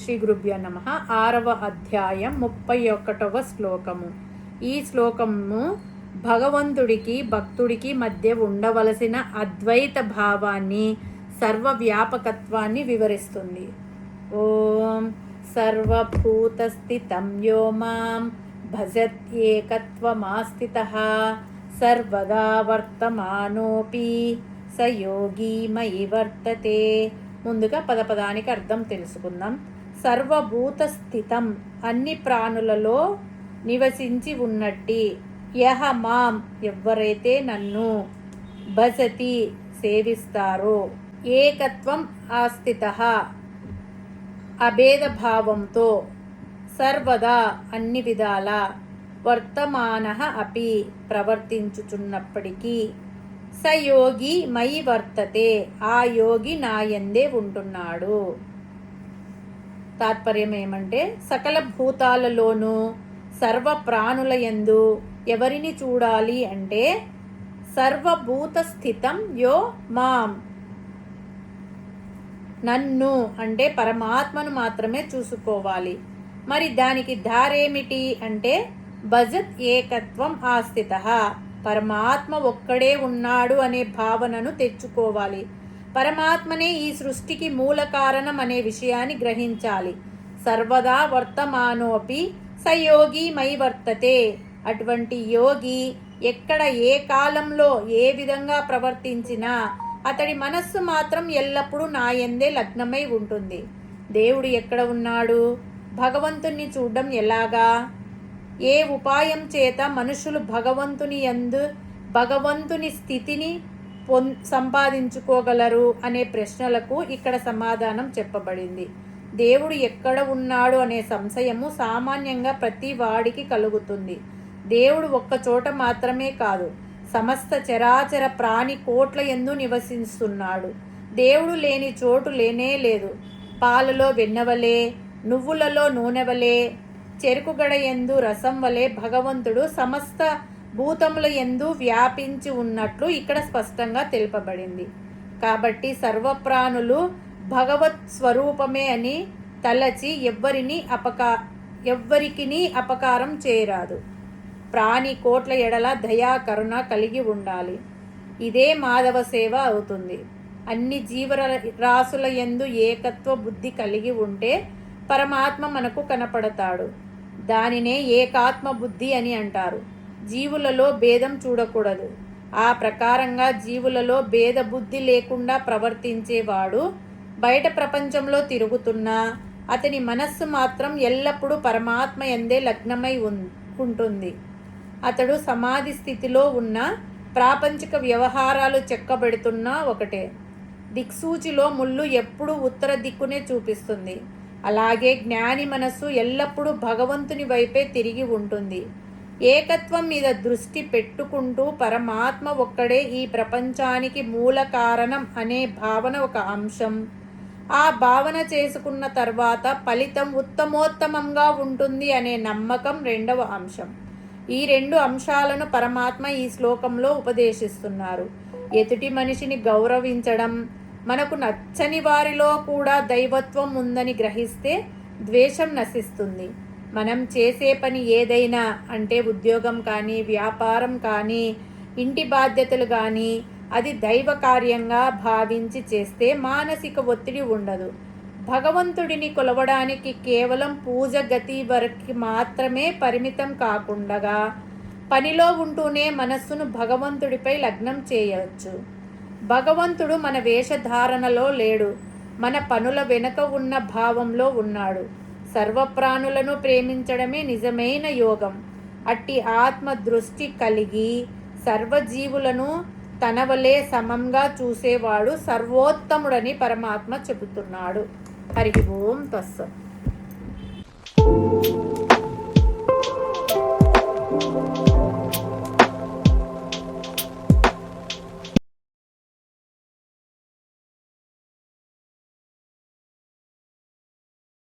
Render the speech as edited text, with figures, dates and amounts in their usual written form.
శ్రీ గురుభ్యో నమః. 6వ అధ్యాయం 31వ శ్లోకము. ఈ శ్లోకము భగవంతుడికి భక్తుడికి మధ్య ఉండవలసిన అద్వైత భావాన్ని, సర్వవ్యాపకత్వాన్ని వివరిస్తుంది. ఓం సర్వభూతస్థితం యో మాం భజత్యేకత్వమాస్థితః సర్వదా వర్తమానోపి స యోగి మయి వర్తతే. ముందుగా పదపదానికి అర్థం తెలుసుకుందాం. సర్వభూత స్థితం, అన్ని ప్రాణులలో నివసించి ఉన్నట్టి, యహ మాం, ఎవరైతే నన్ను, భజతి సేవిస్తారో, ఏకత్వం ఆస్థితః, అభేద భావంతో, సర్వదా అన్ని విధాల, వర్తమానః అపి ప్రవర్తించుచున్నప్పటికీ, స యోగి మయి వర్తతే, ఆ యోగి నాయందే ఉంటున్నాడు. తాత్పర్యం ఏమంటే, సకల భూతాలలోనూ సర్వ ప్రాణుల యందు ఎవరిని చూడాలి అంటే, సర్వభూత స్థితం యో మాం, నన్ను అంటే పరమాత్మను మాత్రమే చూసుకోవాలి. మరి దానికి దారేమిటి అంటే, భజత్ ఏకత్వం ఆస్థితః, పరమాత్మ ఒక్కడే ఉన్నాడు అనే భావనను తెచ్చుకోవాలి. పరమాత్మనే ఈ సృష్టికి మూల కారణం అనే విషయాన్ని గ్రహించాలి. సర్వదా వర్తమానోపి స యోగి మయి వర్తతే, అటువంటి యోగి ఎక్కడ ఏ కాలంలో ఏ విధంగా ప్రవర్తించినా అతడి మనస్సు మాత్రం ఎల్లప్పుడూ నాయందే లగ్నమై ఉంటుంది. దేవుడు ఎక్కడ ఉన్నాడు? భగవంతుణ్ణి చూడడం ఎలాగా? ఏ ఉపాయం చేత మనుషులు భగవంతుని యందు భగవంతుని స్థితిని సంపాదించుకోగలరు అనే ప్రశ్నలకు ఇక్కడ సమాధానం చెప్పబడింది. దేవుడు ఎక్కడ ఉన్నాడు అనే సంశయము సామాన్యంగా ప్రతి వాడికి కలుగుతుంది. దేవుడు ఒక్క చోట మాత్రమే కాదు, సమస్త చరాచర ప్రాణి కోట్ల యందు నివసిస్తున్నాడు. దేవుడు లేని చోటు లేనే లేదు. పాలలో వెన్నవలే, నువ్వులలో నూనెవలే, చెరుకుగడ యందు రసం వలె భగవంతుడు సమస్త భూతముల యందు వ్యాపించి ఉన్నట్లు ఇక్కడ స్పష్టంగా తెలుపబడింది. కాబట్టి సర్వప్రాణులు భగవత్ స్వరూపమే అని తలచి ఎవ్వరికిని అపకారం చేయరాదు. ప్రాణి కోట్ల ఎడల దయా కరుణ కలిగి ఉండాలి. ఇదే మాధవ సేవ అవుతుంది. అన్ని జీవరాశుల యందు ఏకత్వ బుద్ధి కలిగి ఉంటే పరమాత్మ మనకు కనపడతాడు. దానినే ఏకాత్మ బుద్ధి అని అంటారు. జీవులలో భేదం చూడకూడదు. ఆ ప్రకారంగా జీవులలో భేద బుద్ధి లేకుండా ప్రవర్తించేవాడు బయట ప్రపంచంలో తిరుగుతున్నా అతని మనస్సు మాత్రం ఎల్లప్పుడూ పరమాత్మ యందే లగ్నమై ఉంటుంది. అతడు సమాధి స్థితిలో ఉన్న ప్రాపంచిక వ్యవహారాలు చెక్కబెడుతున్నా ఒకటే. దిక్సూచిలో ముళ్ళు ఎప్పుడూ ఉత్తర దిక్కునే చూపిస్తుంది. అలాగే జ్ఞాని మనస్సు ఎల్లప్పుడూ భగవంతుని వైపే తిరిగి ఉంటుంది. ఏకత్వం మీద దృష్టి పెట్టుకుంటూ పరమాత్మ ఒక్కడే ఈ ప్రపంచానికి మూల కారణం అనే భావన ఒక అంశం. ఆ భావన చేసుకున్న తర్వాత ఫలితం ఉత్తమోత్తమంగా ఉంటుంది అనే నమ్మకం రెండవ అంశం. ఈ రెండు అంశాలను పరమాత్మ ఈ శ్లోకంలో ఉపదేశిస్తున్నారు. ఎదుటి మనిషిని గౌరవించడం, మనకు నచ్చని వారిలో కూడా దైవత్వం ఉందని గ్రహిస్తే ద్వేషం నశిస్తుంది. మనం చేసే పని ఏదైనా అంటే ఉద్యోగం కానీ, వ్యాపారం కానీ, ఇంటి బాధ్యతలు కానీ, అది దైవ కార్యంగా భావించి చేస్తే మానసిక ఒత్తిడి ఉండదు. భగవంతుడిని కొలవడానికి కేవలం పూజ గతి వరకు మాత్రమే పరిమితం కాకుండా పనిలో ఉంటూనే మనస్సును భగవంతుడిపై లగ్నం చేయవచ్చు. భగవంతుడు మన వేషధారణలో లేడు, మన పనుల వెనుక ఉన్న భావంలో ఉన్నాడు. సర్వప్రాణులను ప్రేమించడమే నిజమైన యోగం. అట్టి ఆత్మ దృష్టి కలిగి సర్వజీవులను తన వలె సమంగా చూసేవాడు సర్వోత్తముడని పరమాత్మ చెబుతున్నాడు. హరి ఓం తస్సత్.